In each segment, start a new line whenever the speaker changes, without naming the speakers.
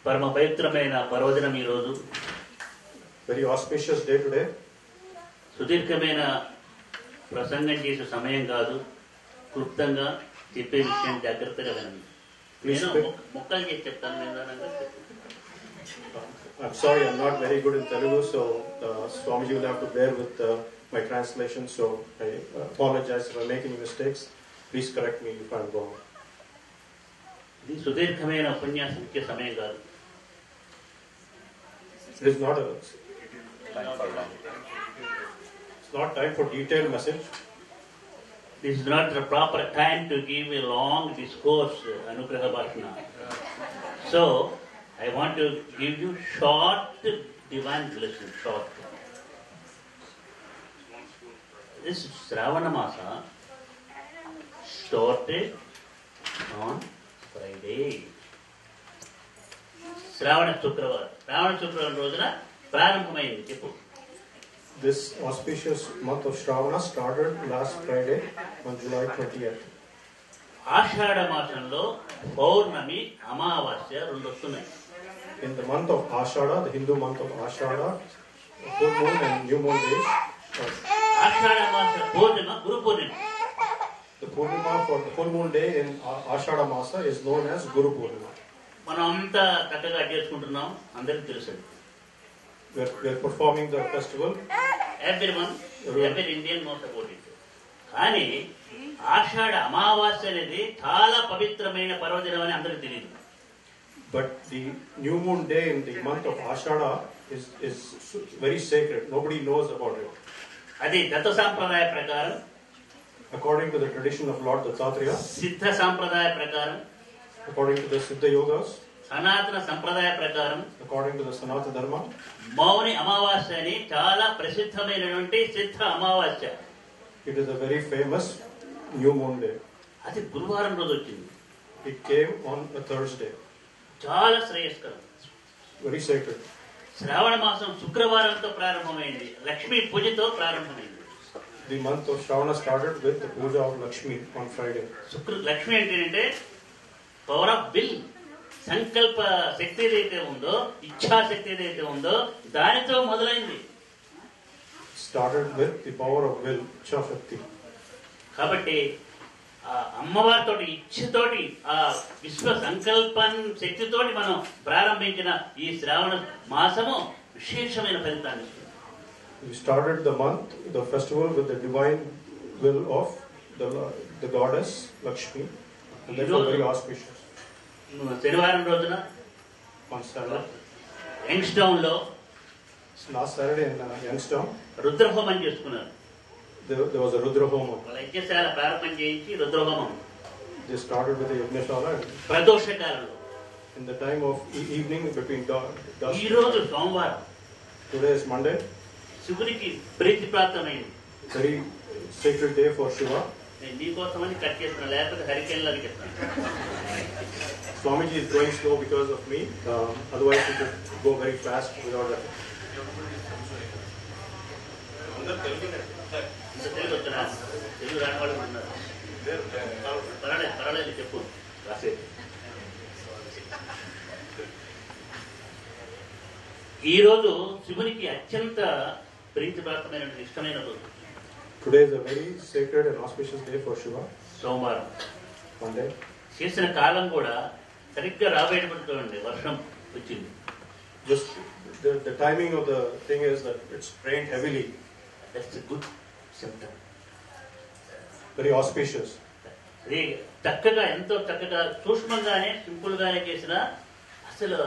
పరమ పవిత్రమైన పర్వదినం ఈ రోజు.
Very auspicious day today.
సుదీర్ఘమైన ప్రసంగం చేసే సమయం కాదు, క్లుప్తంగా చెప్పే విషయం జాగ్రత్తగా వినండి. నేను మొక్కలు చేసి చెప్తాను నిదానంగా.
I'm sorry, I'm not very good in Telugu, so Swamiji will have to bear with my translation, so I apologize if I'm making mistakes. Please correct me if I'm wrong.
ఇది సుదీర్ఘమైన ఉపన్యాసం ఇచ్చే సమయం కాదు.
It's not time for detailed message.
This is not the proper time to give a long discourse, Anugraha Bhashana. So, I want to give you short divine blessing, short. This Shravana Masa started on Friday. శ్రావణ శుక్రవారం రోజున ప్రారంభమైంది. చెప్పు.
This auspicious month of Shravana started last Friday on July 20th.
ఆషాఢ మాసంలో పౌర్ణమి అమావాస్య రెండు వస్తున్నాయి.
In the month of Ashada, the Hindu month of Ashada, full moon and new moon days.
ఆషాఢ మాస పూర్ణిమ Guru Purnima.
The Purnima for the full moon day in Ashada Masa is known as Guru Purnima.
మనం అంతా చక్కగా చేసుకుంటున్నాం, అందరికి తెలుసు.
We are performing the festival.
Every Indian knows about it. కానీ ఆషాఢ అమావాస్య అనేది చాలా పవిత్రమైన పర్వదినం అని అందరికి తెలియదు.
But the new moon day in the month of Ashada is very sacred. Nobody knows about it.
అది దత్త సాంప్రదాయ ప్రకారం,
according to the tradition of Lord Dattatreya,
సిద్ధ సాంప్రదాయ ప్రకారం,
according to the Siddha Yogas,
సనాతన సంప్రదాయ ప్రకారం,
according to the Sanatana Dharma,
మౌని అమావాస్య అని చాలా ప్రసిద్ధమైనటువంటి సిద్ధ అమావాస్య.
it is a very famous new moon day.
అది గురువారం రోజు వచ్చింది.
It came on a Thursday.
చాలా శ్రేయస్కరం,
very sacred.
శ్రావణ మాసం శుక్రవారంతో ప్రారంభమైంది, లక్ష్మీ పూజతో ప్రారంభమైంది.
The month of Shravana started with the puja of Lakshmi on Friday.
Lakshmi ఏంటంటే పవర్ ఆఫ్ విల్, సంకల్ప శక్తి ఏదైతే ఉందో, ఇచ్ఛాశక్తి ఏదైతే ఉందో దానితో మొదలైంది.
Started with the power of will, Ichha Shakti.
కాబట్టి ఆ అమ్మవారితో ఇచ్ఛతోటి, ఆ విశ్వ సంకల్పం శక్తితోటి మనం ప్రారంభించిన ఈ శ్రావణ మాసము విశేషమైన ఫలితాన్ని ఇస్తుంది.
We started the month, the festival, with the divine will of the goddess Lakshmi, and therefore very auspicious.
శనివారం రోజున
On Saturday,
యంగ్స్టౌన్ లో
last Saturday in Youngstown,
రుద్రహోమం చేసుకున్నారు.
there was a Rudra Homa.
వాళ్ళ యజ్ఞశాల ప్రారంభం చేయించి రుద్రహోమం
They started with the Yajnashala
ప్రదోషకాలంలో.
in the time of evening between dusk.
ఈ రోజు సోమవారం,
Today is Monday,
శివునికి ప్రీతిప్రాప్తమైంది.
very sacred day for Shiva.
నేను నీకోసమని కట్ చేస్తున్నా, లేకపోతే హరికేన్లాగా చెప్తాను.
Swamiji is going slow because of me. Otherwise, he could go very fast without that.
Telugu వస్తున్నా, తెలుగు రాని వాళ్ళు ఉన్నారు. పర్వాలేదు చెప్పు. ఈరోజు శివునికి అత్యంత ప్రీతిప్రాప్తమైన ఇష్టమైన రోజు.
Today is a very sacred and auspicious day for Shiva.
సోమవారం.
Monday.
చేసిన కాలం కూడా సరిగ్గా రాబోయేటప్పుడు వర్షం వచ్చింది.
Just the timing of the thing is that it's rained heavily.
That's a good symptom.
Very auspicious.
అది చక్కగా, ఎంతో చక్కగా సూక్ష్మంగానే సింపుల్ గానే చేసిన అసలు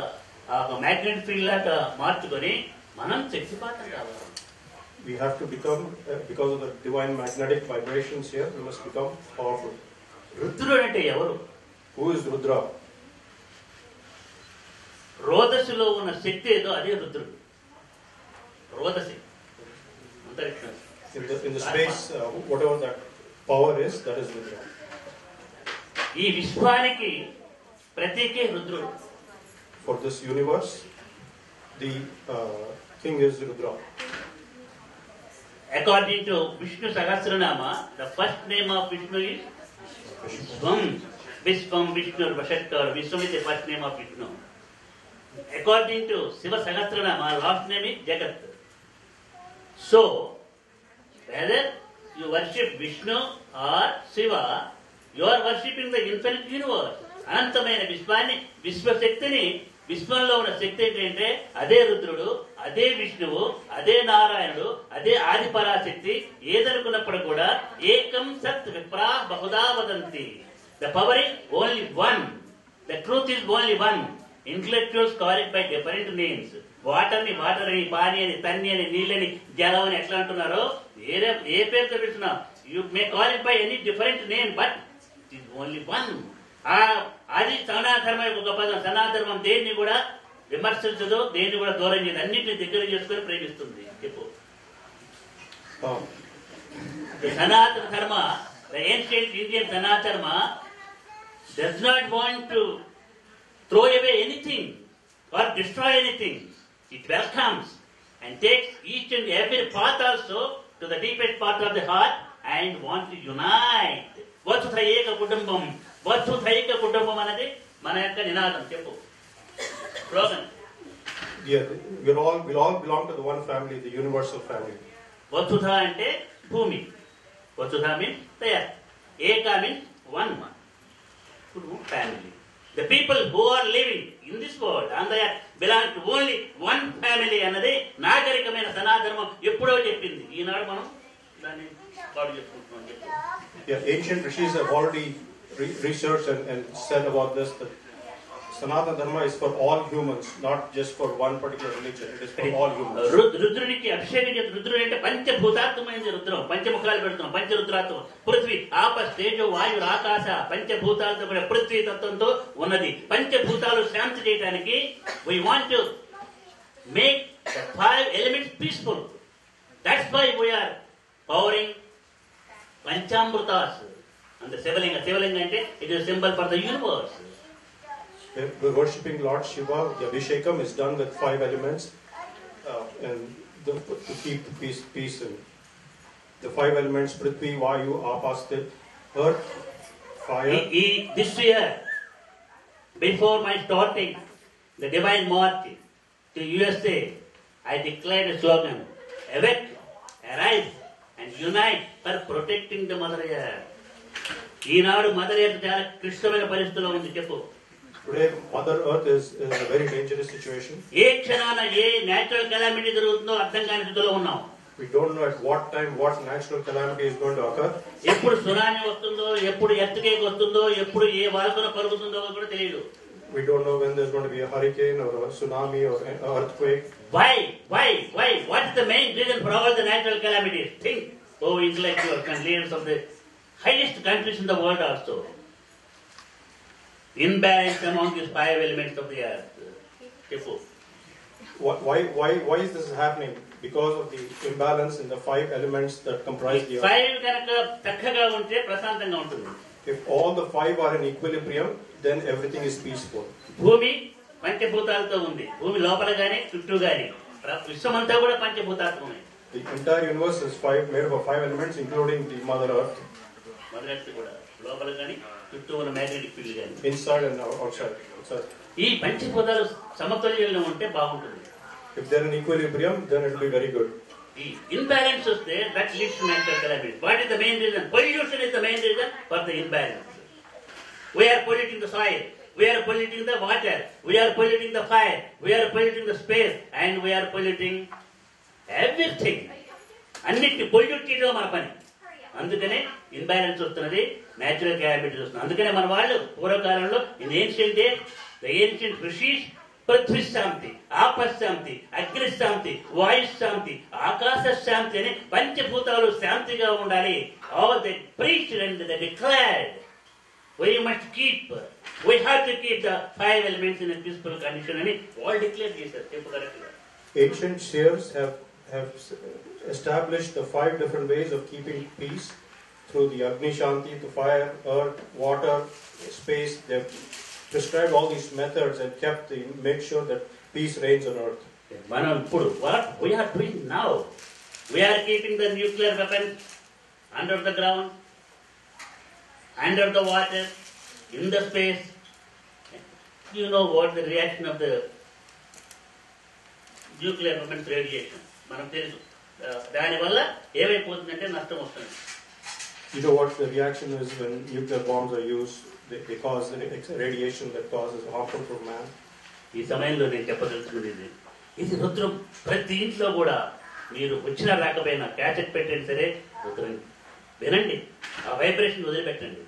ఆ మ్యాగ్నెట్ ఫీల్డ్ లాగా మార్చుకొని మనం శక్తిపాతం కావాలి.
We have to become, because of the divine magnetic vibrations here, we must become powerful.
రుద్రుడు అంటే ఎవరు?
Who is Rudra?
రోదశిలో ఉన్న శక్తి ఏదో అదే రుద్రుడు. రోదశి అంతరిక్షం.
In the space, whatever that power is, that is Rudra.
ఈ విశ్వానికి ప్రతీకే రుద్రుడు.
For this universe, the king is Rudra.
According to Vishnu Sahasranama, the first name of Vishnu is Vishwam. Vishwam, Vishnu, Vashatkar. Vishwam is the first name of Vishnu. according to Shiva Sahasranama, our last name is Jagat. So, whether you worship Vishnu or Shiva, you are worshipping the infinite universe. అనంతమైన విశ్వాన్ని, విశ్వశక్తిని, విశ్వంలో ఉన్న శక్తి ఏంటంటే అదే రుద్రుడు, అదే విష్ణువు, అదే నారాయణుడు, అదే ఆది పరాశక్తి. ఏదనుకున్నప్పుడు కూడా ఏకం సత్ విప్రా బహుదా వదంతి. The power is only one, the truth is only one. Intellectuals call it by different names. Water ని వాటర్ అని, పానీ అని, తన్ని అని, నీళ్ళని జలం అని ఎట్లా అంటున్నారో ఏ పేరుతో పెడుతున్నా, you may call it by any different name, but it is only one. అది సనాధర్మ ఒక పదం. సనాధర్మం దేన్ని కూడా విమర్శించదు, దేన్ని కూడా దూరం చేయదు, అన్నింటినీ దగ్గర చేసుకుని ప్రేమిస్తుంది. చెప్పు. సనాతన ధర్మ, ద ఏన్షియంట్ ఇండియన్ సనాతన does not want to throw away anything or destroy anything. It welcomes and takes each and every path also to the deepest part of the heart and wants to unite. Vatsudhaika kutumbam. Vatsudhaika kutumbam anadi mana yokka ninadam. Cheppu. Slogan.
Yeah, we'll all belong to the one family, the universal family.
Vatsudha ante bhumi. Vatsudha means the earth. Eka means one. Family. The people who are living in this world and they belong to only one family అన్నది నాగరికమైన సనాతనం ఎప్పుడో చెప్పింది. ఈనాడు మనం దాన్ని పాడు చేసుకుంటున్నాం.
Yeah, ancient rishis have already researched and said about this, that Sanatana Dharma is for all humans, not just for one particular religion. It is for all humans.
రుద్రునికి అభిషేకం చేసి, రుద్రుడు అంటే పంచభూతాత్మమైనది రుద్రం. పంచముఖాలు పెడుతున్నాం, పంచరుద్రాత్మం. పృథ్వీ, ఆప, తేజో, వాయు, ఆకాశ పంచభూతాలతో కూడా పృథ్వీ తత్వంతో ఉన్నది. పంచభూతాలు శాంతి చేయడానికి we want to make the 5 elements peaceful. That's why we are powering Panchamrutas and the Shivalinga. Shivalinga అంటే it is a symbol for the universe.
We're worshipping Lord Shiva. The Abhishekam is done with 5 elements, and to keep the peace in the 5 elements: Prithvi, Vayu, Apasthit, Earth, Fire.
This year, before my starting the divine march to USA, I declared a slogan: awake, arise, and unite for protecting the Mother Earth. Eenadu mother earth చాలా క్లిష్టమైన పరిస్థితిలో ఉంది. చెప్పు.
Today, Mother Earth is in a very dangerous situation.
ఏ క్షణాన ఏ natural calamity జరుగుతుందో అర్థం కాని స్థితిలో ఉన్నాం.
We don't know at what time what natural calamity is going to occur.
ఎప్పుడు సునామీ వస్తుందో, ఎప్పుడు ఎర్త్‌క్వేక్ వస్తుందో, ఎప్పుడు ఏ వాల్కన పరుగుతుందో కూడా తెలియదు.
We don't know when there's going to be a hurricane or a tsunami or an earthquake.
Why? What is the main reason for all the natural calamities? Think, oh intellectuals and leaders of the highest countries in the world also. Imbalance among these 5 elements of the earth.
Why is this happening? Because of the imbalance in the 5 elements that comprise the earth.
5 కనుక చక్కగా ఉంటే ప్రశాంతంగా ఉంటుంది.
If all the 5 are in equilibrium, then everything is peaceful.
భూమి పంచభూతాలతో ఉంది. భూమి లోపల గాని చుట్టూ గాని విశ్వమంతా కూడా పంచభూతాత్మమే.
The entire universe is made up of 5 elements, including the Mother Earth.
Mother Earth కూడా లోపల గాని చుట్టూ ఉన్న మ్యాగ్నెటిక్ ఫీల్డ్ గాని.
Inside and outside.
ఈ పంచభూతాలు సమతుల్యంలో ఉంటే బాగుంటుంది.
If they're in equilibrium, then it will be very good.
ఈ imbalance వస్తే that leads to natural calamities. What is the main reason? Pollution is the main reason for the imbalance. We are polluting the soil. We are polluting the water. We are polluting the fire. We are polluting the space. And we are polluting everything. అన్నిటిని pollute చేయడం మన పని. అందుకనే imbalance వస్తున్నది, natural calamities వస్తుంది. అందుకనే మన వాళ్ళు పూర్వకాలంలో in ancient days the ancient rishis పృథ్వీ శాంతి, ఆపశాంతి, అగ్నిశాంతి, వాయుశాంతి, ఆకాశ శాంతి అని పంచభూతాలు శాంతిగా ఉండాలి. All they preached and they declared we must keep, we have to keep the 5 elements in a peaceful condition అని all declared చేశారు. చెప్పు కరెక్ట్గా.
Ancient seers have established the 5 different ways of keeping peace through the Agni Shanti, the fire, earth, water, space. They've prescribed all these methods and make sure that peace reigns on earth.
మనం ఇప్పుడు what we are doing now, we are keeping the nuclear weapons under the ground, under the water, in the space. You know what the reaction of the nuclear weapons radiation మనకు తెలుసు. దానివల్ల ఏమైపోతుందంటే నష్టం వస్తుంది.
You know what the reaction is when nuclear bombs are used? They cause radiation that causes harmful for man.
ఈ సమయంలో నేను చెప్పదలుచుకునేది ఇది రుద్రం ప్రతి ఇంట్లో కూడా మీరు వచ్చినా రాకపోయినా క్యాసెట్ పెట్టండి సరే రుద్రం వినండి, ఆ వైబ్రేషన్ వదిలిపెట్టండి.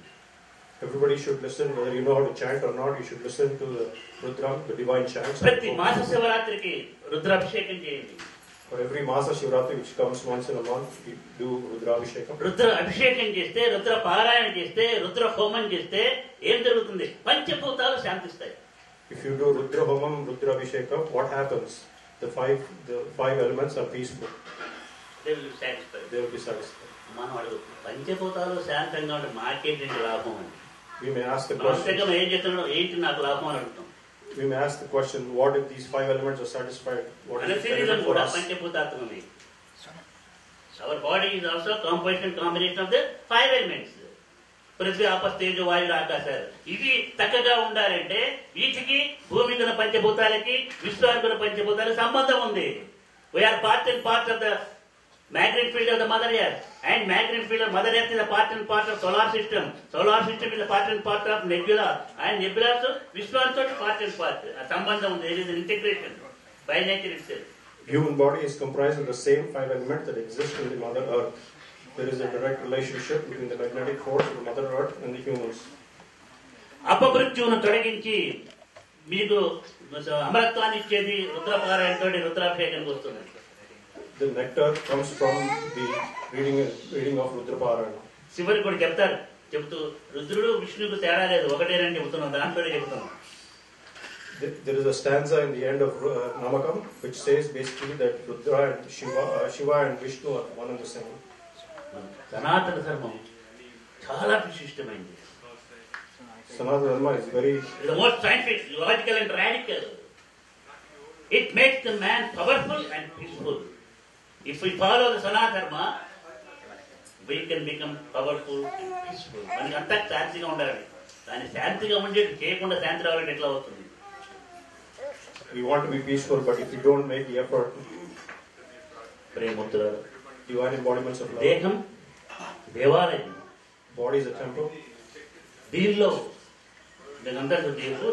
Everybody should listen, whether you know how to chant or not. You should listen to the Rudra, the divine chants.
ప్రతి మాస శివరాత్రికి రుద్రాభిషేకం చేయండి.
For every Masa Shivratri which comes once in a month, we do Rudrabhishekam.
Rudra అభిషేకం చేస్తే, రుద్ర పారాయణ చేస్తే, రుద్ర హోమం చేస్తే ఏం జరుగుతుంది? పంచభూతాలు శాంతిస్తాయి.
If you do Rudra Homam, Rudra Abhishekam, what happens? The five elements are peaceful.
They will be satisfied.
They will be satisfied.
మనం అడుగు పంచభూతాలు శాంతంగా ఉంటే మాకేంటి లాభం అని.
We may ask the question.
ఏం చేస్తున్నాడు, ఏంటి నాకు లాభం అని అడుగుతాం.
We may ask the question, what if these five elements are satisfied? What is the benefit for us?
పంచభూతాత్మమే. Our body is also combination of the five elements. Prithvi ఆపస్ తేజో వాయువు ఆకాశాలు. ఇవి చక్కగా ఉండాలంటే వీటికి భూమి మీద పంచభూతాలకి విశ్వానికి పంచభూతాలకు సంబంధం ఉంది. We are part and part of the magnetic field of the mother earth, and magnetic field of mother earth is a part and part of solar system. Solar system is a part and part of nebula, and nebula also Vishwan's part and part. A sambandham, there is an integration by nature itself.
Human body is comprised of the same five elements that exist in the mother earth. There is a direct relationship between the magnetic force of the mother earth and the humans.
అపమృత్యువును తొలగించి మీకు అమరత్వాన్ని ఇచ్చేది రుద్రపారాయణతో రుద్రాభిషేకానికి వస్తుంది.
The nectar comes from the reading of Rudra Parayana.
చివరికి కూడా చెప్తూ రుద్రుడు విష్ణువుకు తేడా లేదు, ఒకటేనని చెబుతున్నాం, దాంట్లోనే చెబుతున్నాం.
There is a stanza in the end of Namakam which says basically that Rudra and Shiva and Vishnu are one and the same.
సనాతన ధర్మం చాలా విశిష్టమైంది.
Sanatana Dharma is
the most scientific, logical and radical. It makes the man powerful and peaceful. If we follow the Sanatana Dharma, we can become powerful and peaceful. మనకి అంతా శాంతిగా ఉండాలి. దాన్ని శాంతిగా ఉండేది చేయకుండా శాంతి రావాలంటే ఎట్లా అవుతుంది?
We want to be peaceful, but if you don't make the effort,
ప్రేమముద్రాలు,
divine embodiments of love.
దేహం దేవాలయం,
Body is a temple.
దీనిలో అందరికీ తెలుసు